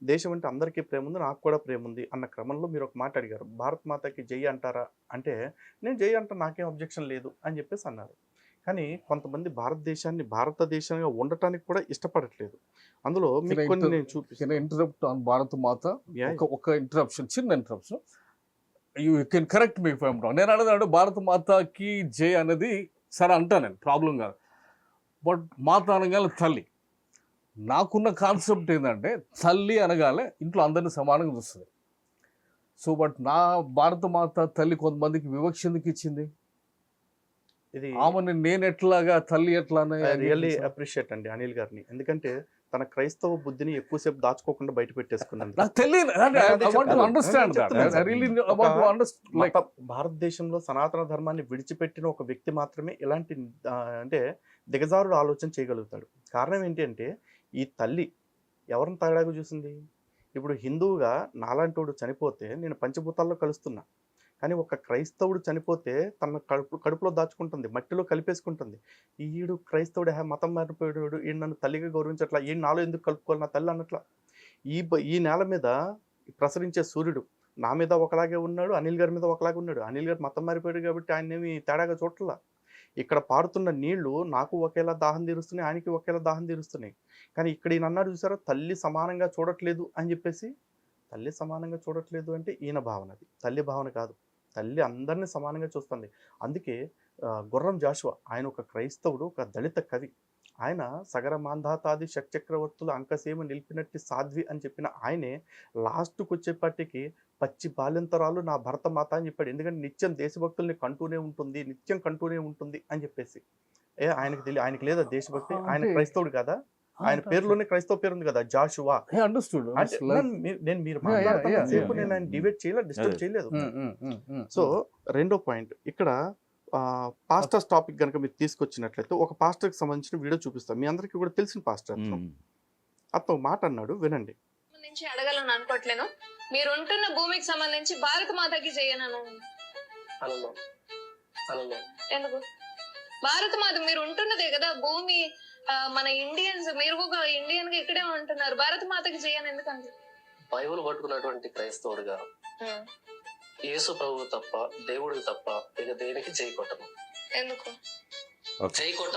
దేశం అంటే అందరికీ ప్రేమ ఉంది, నాకు కూడా ప్రేమ ఉంది అన్న క్రమంలో మీరు ఒక మాట అడిగారు. భారత్ మాతకి జై అంటారా? అంటే నేను జై అంటా, నాకేం అబ్జెక్షన్ లేదు అని చెప్పేసి అన్నారు. కానీ కొంతమంది భారతదేశాన్ని భారతదేశంగా ఉండటానికి కూడా ఇష్టపడట్లేదు. అందులో మీకు కొన్ని నేను చూపిస్తాను. ఇంటరప్ట్ ఆన్ భారత మాత. Yeah. ఒక ఇంటరప్షన్, చిన్న interruption. You can correct me if I'm wrong. నేను అన్నది భారత మాతకి జై అనేది సరే అంటా, నేను ప్రాబ్లం కాదు. బట్ మాత అనగానే తల్లి. నాకున్న కాన్సెప్ట్ ఏంటంటే తల్లి అనగానే ఇంట్లో అందరినీ సమానంగా చూస్తుంది. సో బట్ నా భారత మాత తల్లి కొంతమందికి వివక్ష ఎందుకు ఇచ్చింది? ఇది ఆమెను నేను ఎట్లాగా తల్లి ఎట్లానే రియల్లీ అప్రిషియేట్ అండి అనిల్ గారిని. ఎందుకంటే తన క్రైస్తవ బుద్ధిని ఎక్కువసేపు దాచుకోకుండా బయట పెట్టేసుకున్నాను. నాకు తెలియదు. భారతదేశంలో సనాతన ధర్మాన్ని విడిచిపెట్టిన ఒక వ్యక్తి మాత్రమే ఇలాంటి అంటే దిగజారుడు ఆలోచన చేయగలుగుతాడు. కారణం ఏంటి అంటే ఈ తల్లి ఎవరిని తేడాగా చూసింది? ఇప్పుడు హిందువుగా నాలాంటోడు చనిపోతే నేను పంచభూతాల్లో కలుస్తున్నా, కానీ ఒక క్రైస్తవుడు చనిపోతే తన కడుపులో దాచుకుంటుంది, మట్టిలో కలిపేసుకుంటుంది. ఈడు క్రైస్తవుడు మతం మారిపోయాడు, ఈయన నన్ను తల్లిగా గౌరవించట్లా, ఈయన నాలో ఎందుకు కలుపుకోవాలి నా తల్లి అన్నట్లా. ఈ నేల మీద ప్రసరించే సూర్యుడు నా మీద ఒకలాగే ఉన్నాడు, అనిల్ గారి మీద ఒకలాగే ఉన్నాడు. అనిల్ గారు మతం మారిపోయాడు కాబట్టి ఆయన ఏమి తేడాగా చూడట్లా. ఇక్కడ పారుతున్న నీళ్లు నాకు ఒకేలా దాహం తీరుస్తున్నాయి, ఆయనకి ఒకేలా దాహం తీరుస్తున్నాయి. కానీ ఇక్కడ ఈయన అన్నాడు చూసారా, తల్లి సమానంగా చూడట్లేదు అని చెప్పేసి. తల్లి సమానంగా చూడట్లేదు అంటే ఈయన భావన, అది తల్లి భావన కాదు. తల్లి అందరినీ సమానంగా చూస్తుంది. అందుకే గుర్రం జాషువా ఆయన ఒక క్రైస్తవుడు, ఒక దళిత కవి. ఆయన సగర మాంధాతాది షట్చక్రవర్తులు అంకసేమ నిలిపినట్టు సాధ్వి అని చెప్పిన ఆయనే లాస్ట్కి వచ్చేపాటికి పచ్చి బాల్యంతరాలు నా భరత మాత అని చెప్పాడు. ఎందుకంటే నిత్యం దేశభక్తుల్ని కంటూనే ఉంటుంది, నిత్యం కంటూనే ఉంటుంది అని చెప్పేసి. ఆయనకు తెలియదు, ఆయనకి లేదా దేశభక్తి? ఆయన క్రైస్తవుడు కదా, ఆయన పేరులోనే క్రైస్తవ పేరు ఉంది కదా, జాషువా. నేను మీరు మాట్లాడుతున్నంతసేపు నేను ఆయన డిబేట్ చేయలేదు, డిస్టర్బ్ చేయలేదు. సో రెండో పాయింట్ ఇక్కడ పాస్టర్స్ టాపిక్ కనుక మీరు తీసుకొచ్చినట్లయితే ఒక పాస్టర్కి సంబంధించిన వీడియో చూపిస్తాం. మీ అందరికీ కూడా తెలిసిన పాస్టర్ అతను ఒక మాట అన్నాడు, వినండి. నుంచి అడగాలని అనుకోవట్లేను. మీరు ఉంటున్న భూమికి సంబంధించి భారత మాతకి చేయనను ఎందుకు? భారత మాత మీరు ఉంటున్నదే కదా భూమి, మన ఇండియన్స్, మీరు ఒక ఇండియన్ గా ఇక్కడే ఉంటున్నారు, భారత మాతకి చేయను ఎందుకంటే? బైబుల్ పట్టుకున్నటువంటి క్రైస్తవుడిగా యేసు ప్రభువు తప్ప, దేవుడికి తప్ప ఇక దేనికి జై కొట్టను. ఎందుకు జై కొట్ట